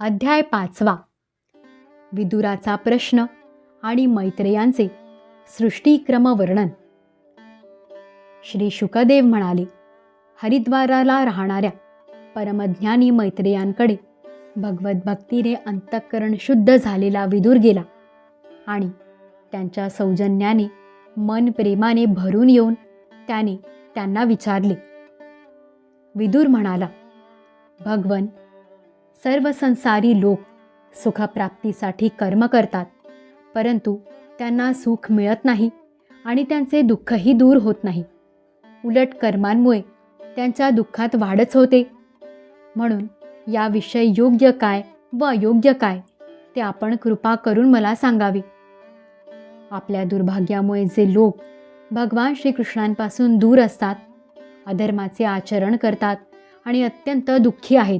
अध्याय 5. विदुराचा प्रश्न आणि मैत्रेयांचे सृष्टिक्रम वर्णन. श्री शुकदेव म्हणाले, हरिद्वाराला राहणाऱ्या परमज्ञानी मैत्रेयांकडे भगवत भक्तीने अंतःकरण शुद्ध झालेला विदुर गेला आणि त्यांच्या सौजन्याने मन प्रेमाने भरून येऊन त्याने त्यांना विचारले. विदुर म्हणाला, भगवन, सर्व संसारी लोक सुखप्राप्तीसाठी कर्म करतात, परंतु त्यांना सुख मिळत नाही आणि त्यांचे दुःखही दूर होत नाही. उलट कर्मांमुळे त्यांच्या दुःखात वाढच होते. म्हणून याविषयी योग्य काय व अयोग्य काय ते आपण कृपा करून मला सांगावे. आपल्या दुर्भाग्यामुळे जे लोक भगवान श्रीकृष्णांपासून दूर असतात, अधर्माचे आचरण करतात आणि अत्यंत दुःखी आहेत,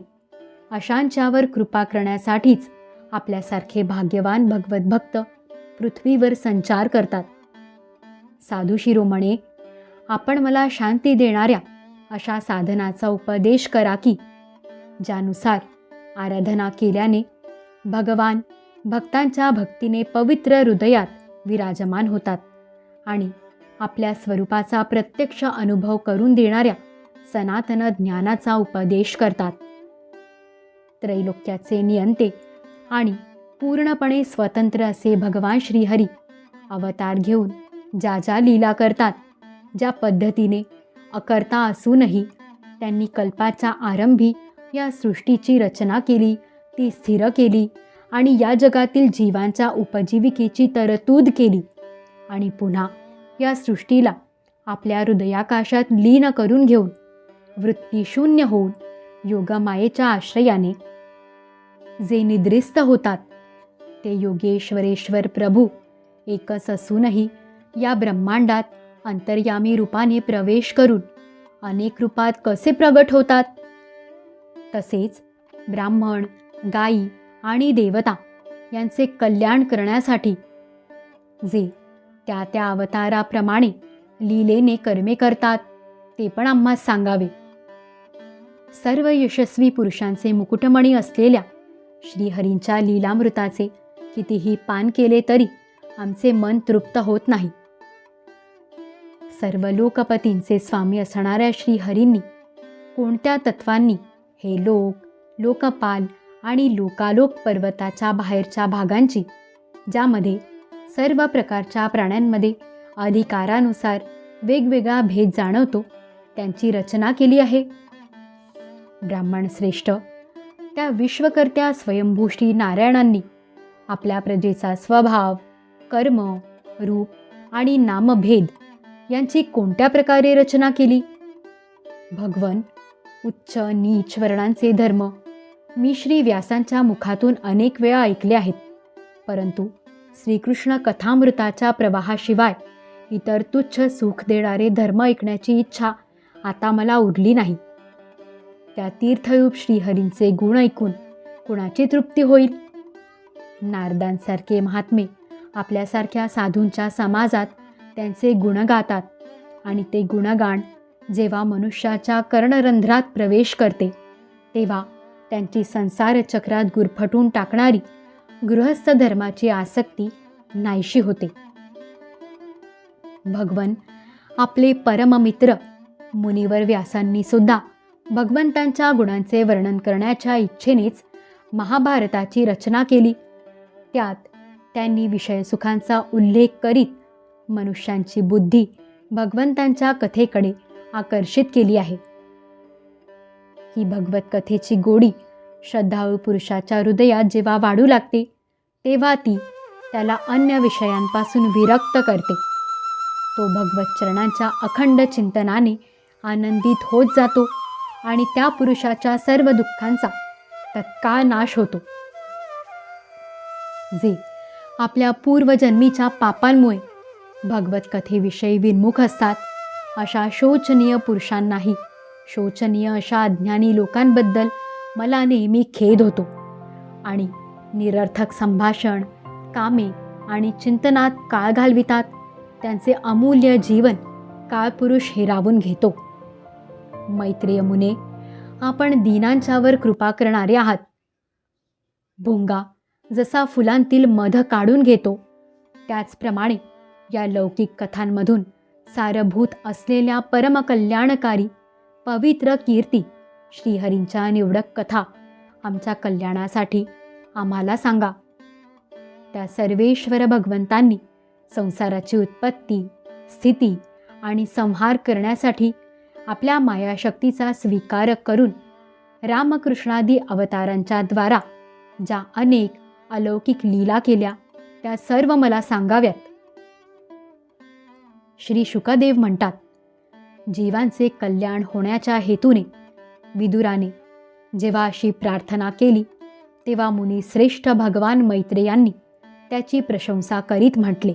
अशांच्यावर कृपा करण्यासाठीच आपल्यासारखे भाग्यवान भगवत भक्त पृथ्वीवर संचार करतात. साधू शिरोमणे, आपण मला शांती देणाऱ्या अशा साधनाचा उपदेश करा की ज्यानुसार आराधना केल्याने भगवान भक्तांच्या भक्तीने पवित्र हृदयात विराजमान होतात आणि आपल्या स्वरूपाचा प्रत्यक्ष अनुभव करून देणाऱ्या सनातन ज्ञानाचा उपदेश करतात. त्रैलोक्याचे नियंते आणि पूर्णपणे स्वतंत्र असे भगवान श्रीहरी अवतार घेऊन ज्या ज्या लीला करतात, ज्या पद्धतीने अकर्ता असूनही त्यांनी कल्पाच्या आरंभी या सृष्टीची रचना केली, ती स्थिर केली आणि या जगातील जीवांच्या उपजीविकेची तरतूद केली आणि पुन्हा या सृष्टीला आपल्या हृदयाकाशात लीन करून घेऊन वृत्तीशून्य होऊन योगमायेच्या आश्रयाने जे निद्रिस्त होतात, ते योगेश्वरेश्वर प्रभू एकच असूनही या ब्रह्मांडात अंतर्यामी रूपाने प्रवेश करून अनेक रूपात कसे प्रगट होतात, तसेच ब्राह्मण, गायी आणि देवता यांचे कल्याण करण्यासाठी जे त्या त्या अवताराप्रमाणे लीलेने कर्मे करतात, ते पण आम्हास सांगावे. सर्व यशस्वी पुरुषांचे मुकुटमणी असलेल्या श्रीहरींच्या लीलामृताचे कितीही पान केले तरी आमचे मन तृप्त होत नाही. सर्व लोकपतींचे स्वामी असणाऱ्या श्रीहरींनी कोणत्या तत्वांनी हे लोक, लोकपाल आणि लोकालोक पर्वताच्या बाहेरच्या भागांची, ज्यामध्ये सर्व प्रकारच्या प्राण्यांमध्ये अधिकारानुसार वेगवेगळा भेद जाणवतो, त्यांची रचना केली आहे. ब्राह्मण श्रेष्ठ, त्या विश्वकर्त्या स्वयंभू श्री नारायणांनी आपल्या प्रजेचा स्वभाव, कर्म, रूप आणि नामभेद यांची कोणत्या प्रकारे रचना केली? भगवन, उच्च नीच वर्णांचे धर्म मी श्री व्यासांच्या मुखातून अनेक वेळा ऐकले आहेत, परंतु श्रीकृष्ण कथामृताच्या प्रवाहाशिवाय इतर तुच्छ सुख देणारे धर्म ऐकण्याची इच्छा आता मला उरली नाही. त्या तीर्थरूप श्रीहरींचे गुण ऐकून कुणाची तृप्ती होईल? नारदांसारखे महात्मे आपल्यासारख्या साधूंच्या समाजात त्यांचे गुण गातात आणि ते गुणगान जेव्हा मनुष्याच्या कर्णरंध्रात प्रवेश करते, तेव्हा त्यांची संसार चक्रात गुरफटून टाकणारी गृहस्थ धर्माची आसक्ती नाहीशी होते. भगवन, आपले परममित्र मुनिवर व्यासांनी सुद्धा भगवंतांच्या गुणांचे वर्णन करण्याच्या इच्छेनेच महाभारताची रचना केली. त्यात त्यांनी विषयसुखांचा उल्लेख करीत मनुष्यांची बुद्धी भगवंतांच्या कथेकडे आकर्षित केली आहे. ही भगवत कथेची गोडी श्रद्धाळू पुरुषाच्या हृदयात जेव्हा वाढू लागते, तेव्हा ती त्याला अन्य विषयांपासून विरक्त करते. तो भगवत चरणांच्या अखंड चिंतनाने आनंदित होत जातो आणि त्या पुरुषाच्या सर्व दुःखांचा तत्काळ नाश होतो. जे आपल्या पूर्वजन्मीच्या पापांमुळे भगवत कथेविषयी विन्मुख असतात, अशा शोचनीय पुरुषांनाही शोचनीय अशा अज्ञानी लोकांबद्दल मला नेहमी खेद होतो आणि निरर्थक संभाषण, कामे आणि चिंतनात काळ घालवितात, त्यांचे अमूल्य जीवन काळपुरुष हिरावून घेतो. मैत्रेय मुने, आपण दीनांच्यावर कृपा करणारे आहात. भुंगा जसा फुलांतील मध काढून घेतो, त्याचप्रमाणे या लौकिक कथांमधून सारभूत असलेल्या परमकल्याणकारी पवित्र कीर्ती श्रीहरींच्या निवडक कथा आमच्या कल्याणासाठी आम्हाला सांगा. त्या सर्वेश्वर भगवंतांनी संसाराची उत्पत्ती, स्थिती आणि संहार करण्यासाठी आपल्या मायाशक्तीचा स्वीकार करून रामकृष्णादी अवतारांच्या द्वारा ज्या अनेक अलौकिक लीला केल्या, त्या सर्व मला सांगाव्यात. श्री शुकदेव म्हणतात, जीवांचे कल्याण होण्याच्या हेतूने विदुराने जेव्हा अशी प्रार्थना केली, तेव्हा मुनिश्रेष्ठ भगवान मैत्रेयांनी त्याची प्रशंसा करीत म्हटले.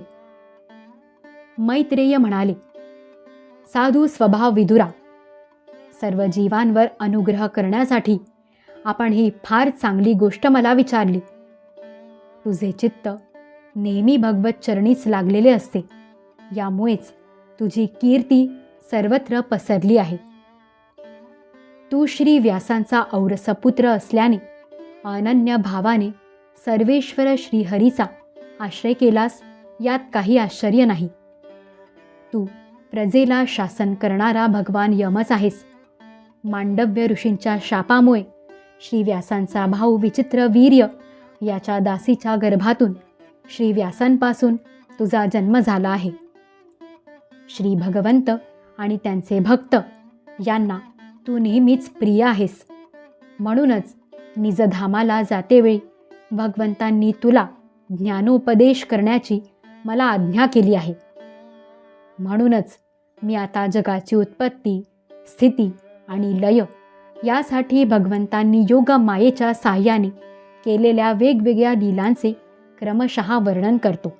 मैत्रेय म्हणाले, साधू स्वभाव विदुरा, सर्व जीवांवर अनुग्रह करण्यासाठी आपण ही फार चांगली गोष्ट मला विचारली. तुझे चित्त नेहमी भगवत चरणीच लागलेले असते, यामुळेच तुझी कीर्ती सर्वत्र पसरली आहे. तू श्री व्यासांचा औरसपुत्र असल्याने अनन्य भावाने सर्वेश्वर श्रीहरीचा आश्रय केलास, यात काही आश्चर्य नाही. तू प्रजेला शासन करणारा भगवान यमच आहेस. मांडव्य ऋषींच्या शापामुळे श्री व्यासांचा भाऊ विचित्र वीर्य याच्या दासीच्या गर्भातून श्री व्यासांपासून तुझा जन्म झाला आहे. श्री भगवंत आणि त्यांचे भक्त यांना तू नेहमीच प्रिय आहेस. म्हणूनच निजधामाला जातेवेळी भगवंतांनी तुला ज्ञानोपदेश करण्याची मला आज्ञा केली आहे. म्हणूनच मी आता जगाची उत्पत्ती, स्थिती आणि लय यासाठी भगवंतांनी योग मायेच्या साह्याने केलेल्या वेगवेगळ्या लीलांचे क्रमशः वर्णन करतो.